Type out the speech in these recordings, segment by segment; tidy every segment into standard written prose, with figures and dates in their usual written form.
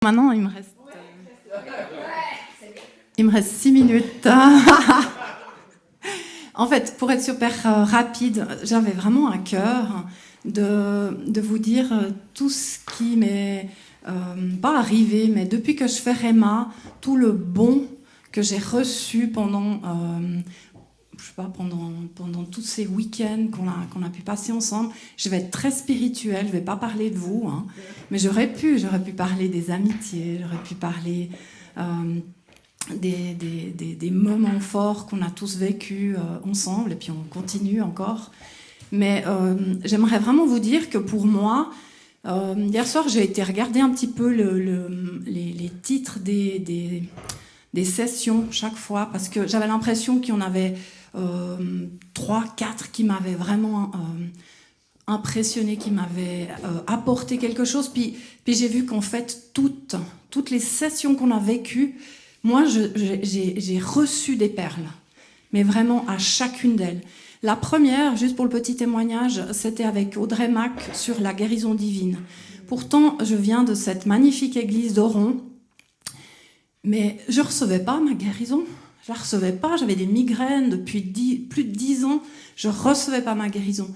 Maintenant, il me reste 6 minutes. En fait, pour être super rapide, j'avais vraiment à cœur de vous dire tout ce qui m'est pas arrivé, mais depuis que je fais Réma, tout le bon que j'ai reçu pendant tous ces week-ends qu'on a pu passer ensemble. Je vais être très spirituelle, je vais pas parler de vous, hein, mais j'aurais pu parler des amitiés, j'aurais pu parler des moments forts qu'on a tous vécus ensemble, et puis on continue encore. Mais j'aimerais vraiment vous dire que pour moi, hier soir, j'ai été regarder un petit peu les titres des sessions chaque fois, parce que j'avais l'impression qu'il y en avait 3, 4 qui m'avaient vraiment impressionné, qui m'avaient apporté quelque chose. Puis j'ai vu qu'en fait, toutes les sessions qu'on a vécues, moi, j'ai reçu des perles, mais vraiment à chacune d'elles. La première, juste pour le petit témoignage, c'était avec Audrey Mac sur la guérison divine. Pourtant, je viens de cette magnifique église d'Oron, mais je ne recevais pas ma guérison. Je ne la recevais pas, j'avais des migraines depuis plus de 10 ans, je ne recevais pas ma guérison.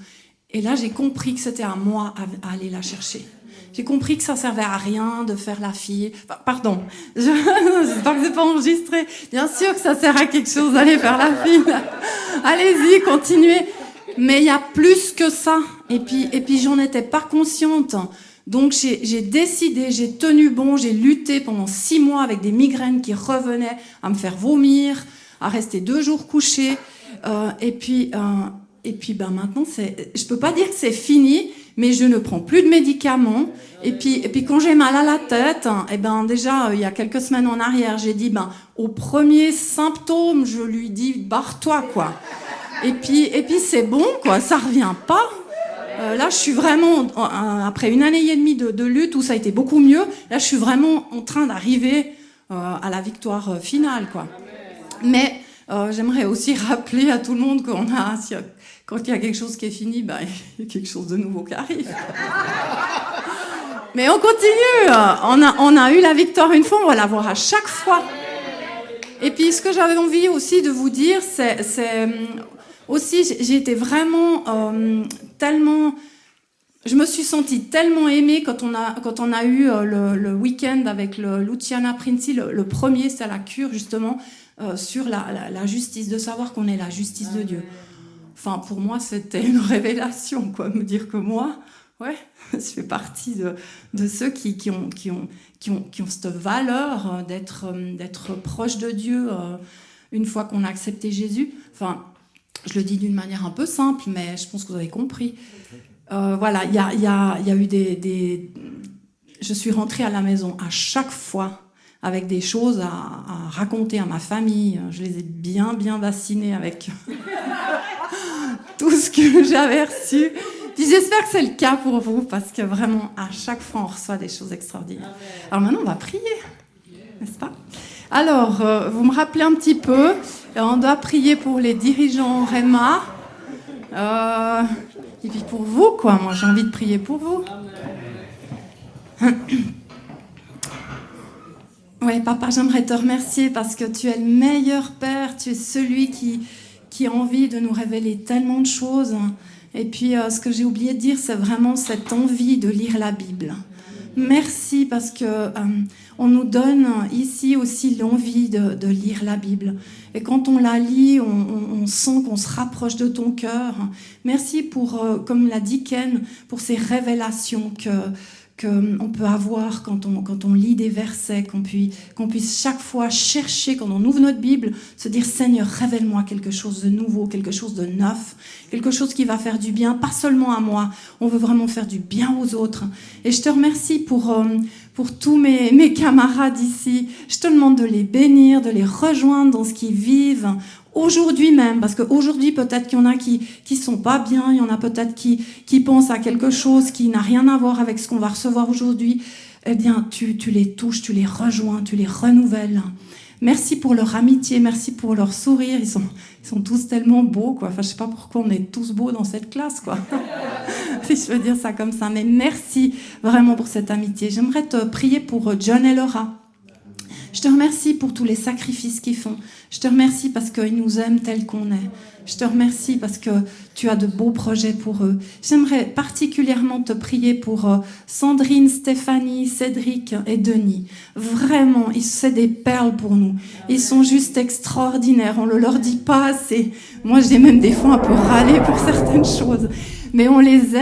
Et là, j'ai compris que c'était à moi à aller la chercher. J'ai compris que ça servait à rien de faire la fille. Enfin, pardon, j'espère que c'est pas enregistré. Bien sûr que ça sert à quelque chose d'aller faire la fille. Allez-y, continuez. Mais il y a plus que ça. Et puis j'en étais pas consciente. Donc j'ai décidé, j'ai tenu bon, j'ai lutté pendant 6 mois avec des migraines qui revenaient à me faire vomir, à rester 2 jours couchée. Et puis maintenant, je peux pas dire que c'est fini, mais je ne prends plus de médicaments. Et puis quand j'ai mal à la tête, déjà il y a quelques semaines en arrière, j'ai dit au premier symptôme, je lui dis barre-toi quoi. Et puis c'est bon quoi, ça revient pas. Là, je suis vraiment, après 1 année et demie de lutte où ça a été beaucoup mieux, là, je suis vraiment en train d'arriver à la victoire finale, quoi. Mais j'aimerais aussi rappeler à tout le monde quand il y a quelque chose qui est fini, il y a quelque chose de nouveau qui arrive. Mais on continue. On a eu la victoire une fois, on va l'avoir à chaque fois. Et puis, ce que j'avais envie aussi de vous dire, c'est aussi, j'ai été vraiment tellement... Je me suis sentie tellement aimée quand on a eu le week-end avec Luciana Princi, le premier, c'était à la cure, justement, sur la justice, de savoir qu'on est la justice de Dieu. Enfin, pour moi, c'était une révélation, quoi, me dire que moi, ouais, je fais partie de ceux qui ont cette valeur d'être proche de Dieu une fois qu'on a accepté Jésus. Enfin, je le dis d'une manière un peu simple, mais je pense que vous avez compris. Voilà, il y a eu je suis rentrée à la maison à chaque fois avec des choses à raconter à ma famille. Je les ai bien vaccinés avec tout ce que j'avais reçu. Puis j'espère que c'est le cas pour vous, parce que vraiment, à chaque fois, on reçoit des choses extraordinaires. Alors maintenant, on va prier, n'est-ce pas ? Alors, vous me rappelez un petit peu, on doit prier pour les dirigeants Réma, et puis pour vous, quoi. Moi, j'ai envie de prier pour vous. Oui, papa, j'aimerais te remercier parce que tu es le meilleur Père, tu es celui qui a envie de nous révéler tellement de choses. Et puis, ce que j'ai oublié de dire, c'est vraiment cette envie de lire la Bible. Merci parce que on nous donne ici aussi l'envie de lire la Bible. Et quand on la lit, on sent qu'on se rapproche de ton cœur. Merci pour, comme l'a dit Ken, pour ces révélations qu'on peut avoir quand on lit des versets, qu'on puisse chaque fois chercher, quand on ouvre notre Bible, se dire « Seigneur, révèle-moi quelque chose de nouveau, quelque chose de neuf, quelque chose qui va faire du bien, pas seulement à moi, on veut vraiment faire du bien aux autres. » Et je te remercie pour tous mes camarades ici. Je te demande de les bénir, de les rejoindre dans ce qu'ils vivent, aujourd'hui même, parce qu'aujourd'hui, peut-être qu'il y en a qui sont pas bien, il y en a peut-être qui pensent à quelque chose qui n'a rien à voir avec ce qu'on va recevoir aujourd'hui. Eh bien, tu les touches, tu les rejoins, tu les renouvelles. Merci pour leur amitié, merci pour leur sourire. Ils sont tous tellement beaux, quoi. Enfin, je sais pas pourquoi on est tous beaux dans cette classe, quoi. Si je veux dire ça comme ça. Mais merci vraiment pour cette amitié. J'aimerais te prier pour John et Laura. Je te remercie pour tous les sacrifices qu'ils font. Je te remercie parce qu'ils nous aiment tels qu'on est. Je te remercie parce que tu as de beaux projets pour eux. J'aimerais particulièrement te prier pour Sandrine, Stéphanie, Cédric et Denis. Vraiment, c'est des perles pour nous. Ils sont juste extraordinaires. On ne leur dit pas assez. Moi, j'ai même des fois un peu râlé pour certaines choses. Mais on les aime.